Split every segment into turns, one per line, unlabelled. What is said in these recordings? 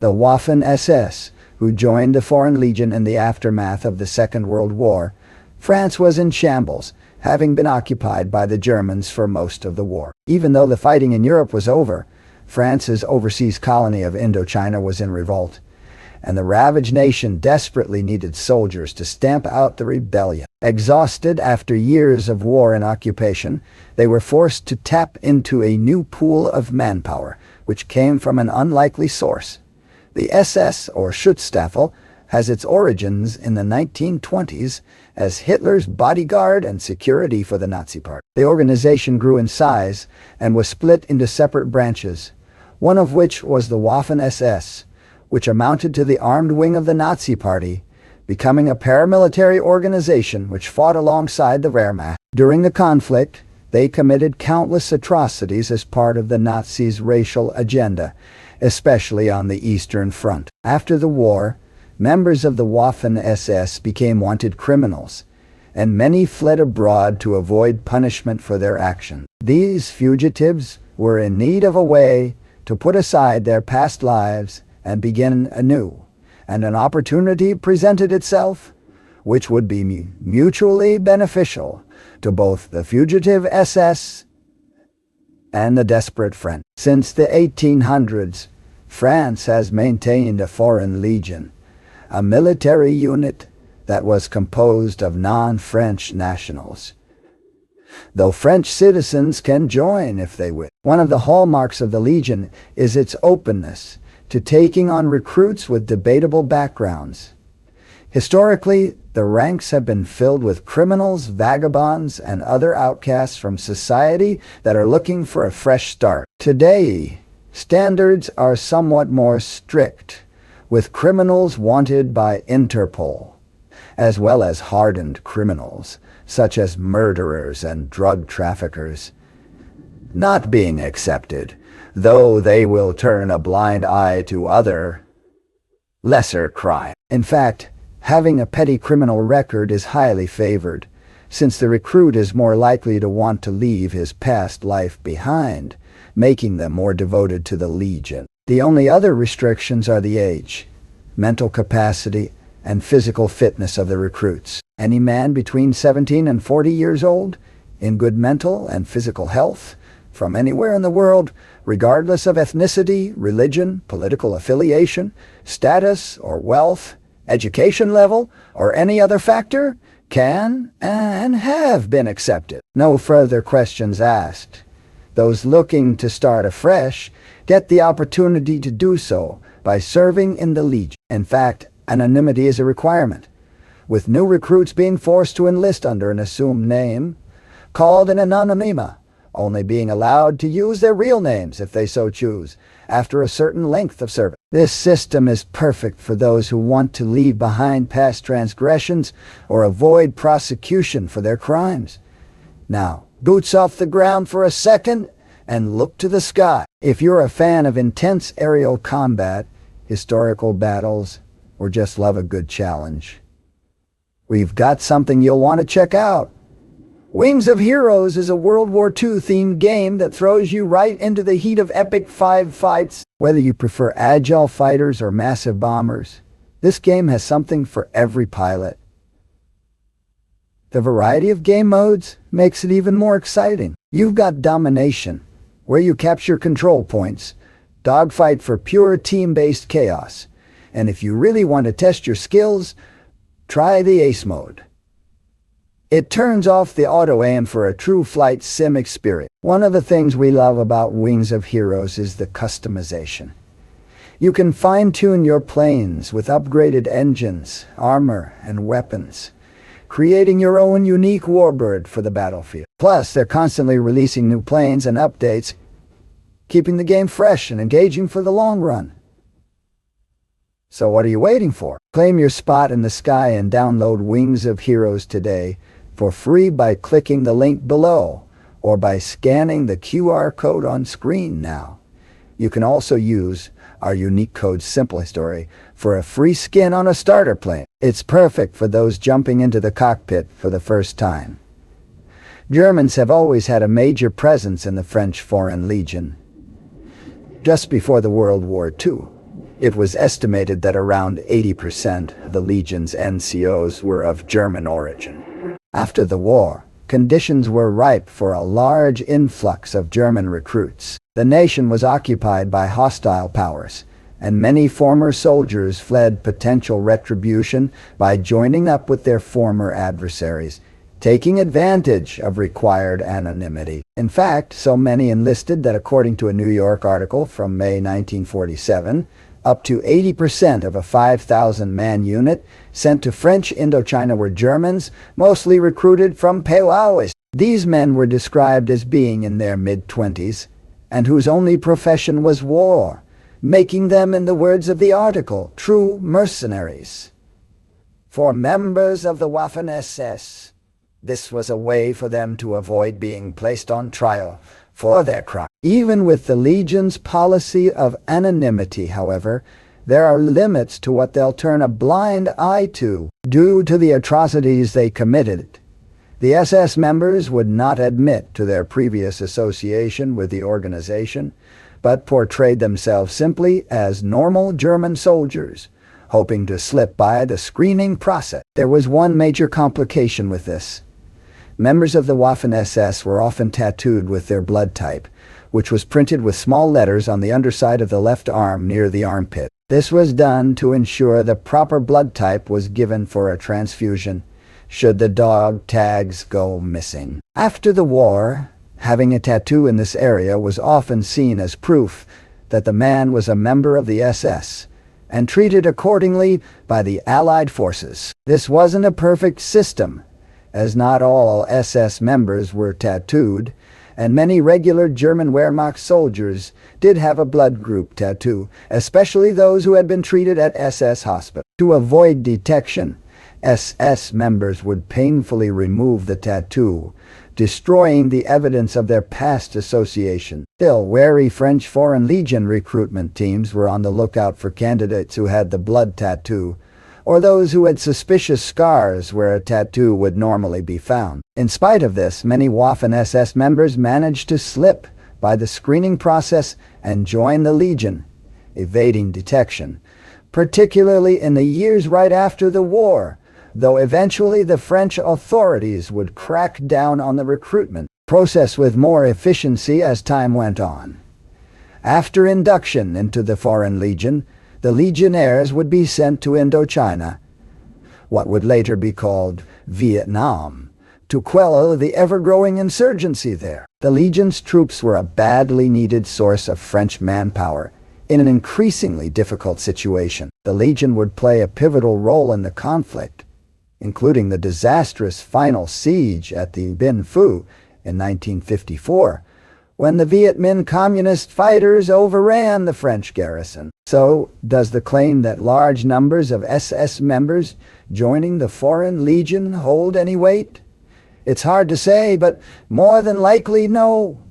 The Waffen-SS, who joined the Foreign Legion in the aftermath of the Second World War. France was in shambles, having been occupied by the Germans for most of the war. Even though the fighting in Europe was over, France's overseas colony of Indochina was in revolt, and the ravaged nation desperately needed soldiers to stamp out the rebellion. Exhausted after years of war and occupation, they were forced to tap into a new pool of manpower, which came from an unlikely source. The SS, or Schutzstaffel, has its origins in the 1920s as Hitler's bodyguard and security for the Nazi Party. The organization grew in size and was split into separate branches, one of which was the Waffen-SS, which amounted to the armed wing of the Nazi Party, becoming a paramilitary organization which fought alongside the Wehrmacht. During the conflict, they committed countless atrocities as part of the Nazis' racial agenda, especially on the Eastern Front. After the war, members of the Waffen-SS became wanted criminals, and many fled abroad to avoid punishment for their actions. These fugitives were in need of a way to put aside their past lives and begin anew, and an opportunity presented itself which would be mutually beneficial to both the fugitive SS and the desperate French. Since the 1800s, France has maintained a foreign legion, a military unit that was composed of non-French nationals, though French citizens can join if they wish. One of the hallmarks of the Legion is its openness to taking on recruits with debatable backgrounds. Historically, the ranks have been filled with criminals, vagabonds, and other outcasts from society that are looking for a fresh start. Today, standards are somewhat more strict, with criminals wanted by Interpol, as well as hardened criminals, such as murderers and drug traffickers, not being accepted, though they will turn a blind eye to other, lesser crime. In fact, having a petty criminal record is highly favored, since the recruit is more likely to want to leave his past life behind, making them more devoted to the Legion. The only other restrictions are the age, mental capacity, and physical fitness of the recruits. Any man between 17 and 40 years old, in good mental and physical health, from anywhere in the world, regardless of ethnicity, religion, political affiliation, status, or wealth, education level, or any other factor, can and have been accepted. No further questions asked. Those looking to start afresh get the opportunity to do so by serving in the Legion. In fact, anonymity is a requirement, with new recruits being forced to enlist under an assumed name, called an anonyma, only being allowed to use their real names if they so choose, after a certain length of service. This system is perfect for those who want to leave behind past transgressions or avoid prosecution for their crimes. Now, boots off the ground for a second and look to the sky. If you're a fan of intense aerial combat, historical battles, or just love a good challenge, we've got something you'll want to check out. Wings of Heroes is a World War II themed game that throws you right into the heat of epic fights. Whether you prefer agile fighters or massive bombers, this game has something for every pilot. The variety of game modes makes it even more exciting. You've got Domination, where you capture control points, dogfight for pure team-based chaos, and if you really want to test your skills, try the Ace mode. It turns off the auto-aim for a true flight sim experience. One of the things we love about Wings of Heroes is the customization. You can fine-tune your planes with upgraded engines, armor, and weapons, creating your own unique warbird for the battlefield. Plus, they're constantly releasing new planes and updates, keeping the game fresh and engaging for the long run. So what are you waiting for? Claim your spot in the sky and download Wings of Heroes today for free by clicking the link below or by scanning the QR code on screen now. You can also use our unique code SimpleHistory for a free skin on a starter plane. It's perfect for those jumping into the cockpit for the first time. Germans have always had a major presence in the French Foreign Legion. Just before the World War II, It was estimated that around 80% of the Legion's NCOs were of German origin. After the war, conditions were ripe for a large influx of German recruits. The nation was occupied by hostile powers, and many former soldiers fled potential retribution by joining up with their former adversaries, taking advantage of required anonymity. In fact, so many enlisted that, according to a New York article from May 1947, up to 80% of a 5,000-man unit sent to French Indochina were Germans, mostly recruited from Palau. These men were described as being in their mid-20s, and whose only profession was war, making them, in the words of the article, true mercenaries. For members of the Waffen-SS, this was a way for them to avoid being placed on trial for their crime. Even with the Legion's policy of anonymity, however, there are limits to what they'll turn a blind eye to. Due to the atrocities they committed, the SS members would not admit to their previous association with the organization, but portrayed themselves simply as normal German soldiers, hoping to slip by the screening process. There was one major complication with this. Members of the Waffen-SS were often tattooed with their blood type, which was printed with small letters on the underside of the left arm near the armpit. This was done to ensure the proper blood type was given for a transfusion should the dog tags go missing. After the war, having a tattoo in this area was often seen as proof that the man was a member of the SS, and treated accordingly by the Allied forces. This wasn't a perfect system, as not all SS members were tattooed, and many regular German Wehrmacht soldiers did have a blood group tattoo, especially those who had been treated at SS hospitals. To avoid detection, SS members would painfully remove the tattoo, destroying the evidence of their past association. Still, wary French Foreign Legion recruitment teams were on the lookout for candidates who had the blood tattoo, or those who had suspicious scars where a tattoo would normally be found. In spite of this, many Waffen-SS members managed to slip by the screening process and join the Legion, evading detection, particularly in the years right after the war, though eventually the French authorities would crack down on the recruitment process with more efficiency as time went on. After induction into the Foreign Legion, the legionnaires would be sent to Indochina, what would later be called Vietnam, to quell the ever-growing insurgency there. The Legion's troops were a badly needed source of French manpower in an increasingly difficult situation. The Legion would play a pivotal role in the conflict, including the disastrous final siege at the Binh Phu in 1954, when the Viet Minh Communist fighters overran the French garrison. So, does the claim that large numbers of SS members joining the Foreign Legion hold any weight? It's hard to say, but more than likely no.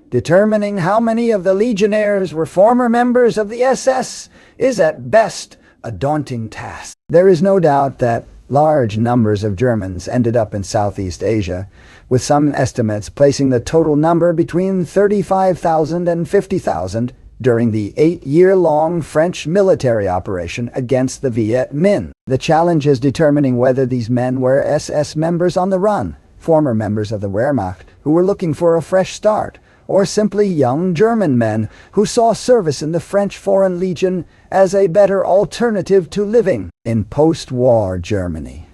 Determining how many of the legionnaires were former members of the SS is at best a daunting task. There is no doubt that large numbers of Germans ended up in Southeast Asia, with some estimates placing the total number between 35,000 and 50,000 during the 8-year-long French military operation against the Viet Minh. The challenge is determining whether these men were SS members on the run, former members of the Wehrmacht who were looking for a fresh start, or simply young German men who saw service in the French Foreign Legion as a better alternative to living in post-war Germany.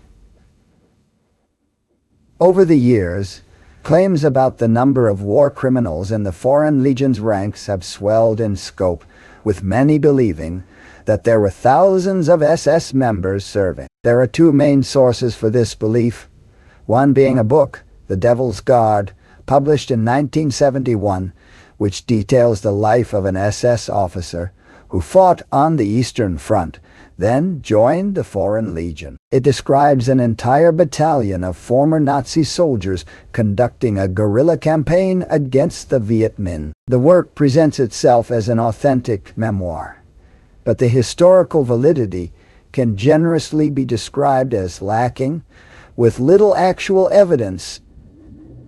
Over the years, claims about the number of war criminals in the Foreign Legion's ranks have swelled in scope, with many believing that there were thousands of SS members serving. There are two main sources for this belief, one being a book, The Devil's Guard, published in 1971, which details the life of an SS officer who fought on the Eastern Front, then joined the Foreign Legion. It describes an entire battalion of former Nazi soldiers conducting a guerrilla campaign against the Viet Minh. The work presents itself as an authentic memoir, but the historical validity can generously be described as lacking, with little actual evidence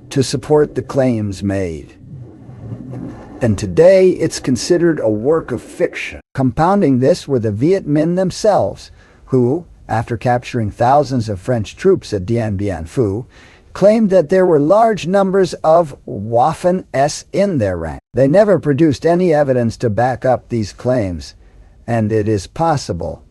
to support the claims made. and today it's considered a work of fiction. Compounding this were the Viet Minh themselves, who, after capturing thousands of French troops at Dien Bien Phu, claimed that there were large numbers of Waffen-SS in their ranks. They never produced any evidence to back up these claims, and it is possible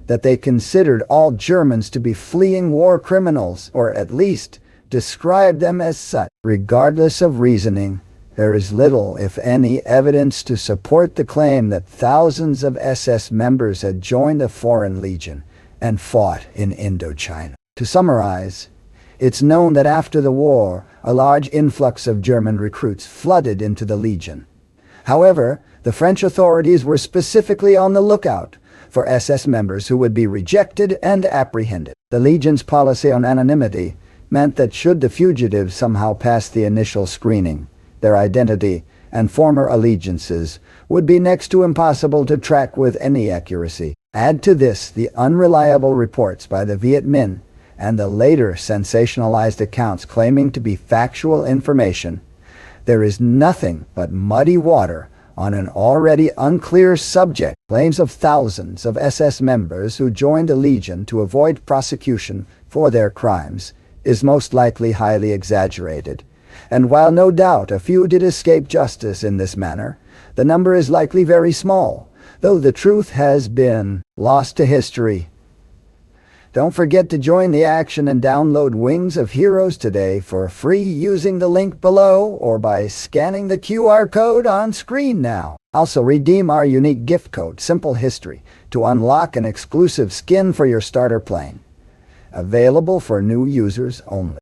that they considered all Germans to be fleeing war criminals, or at least described them as such. Regardless of reasoning, there is little, if any, evidence to support the claim that thousands of SS members had joined the Foreign Legion and fought in Indochina. To summarize, it's known that after the war, a large influx of German recruits flooded into the Legion. However, the French authorities were specifically on the lookout for SS members who would be rejected and apprehended. The Legion's policy on anonymity meant that should the fugitives somehow pass the initial screening, their identity and former allegiances would be next to impossible to track with any accuracy. Add to this the unreliable reports by the Viet Minh and the later sensationalized accounts claiming to be factual information, there is nothing but muddy water on an already unclear subject. Claims of thousands of SS members who joined the Legion to avoid prosecution for their crimes is most likely highly exaggerated. And while no doubt a few did escape justice in this manner, the number is likely very small, though the truth has been lost to history. Don't forget to join the action and download Wings of Heroes today for free using the link below or by scanning the QR code on screen now. Also redeem our unique gift code, Simple History, to unlock an exclusive skin for your starter plane. Available for new users only.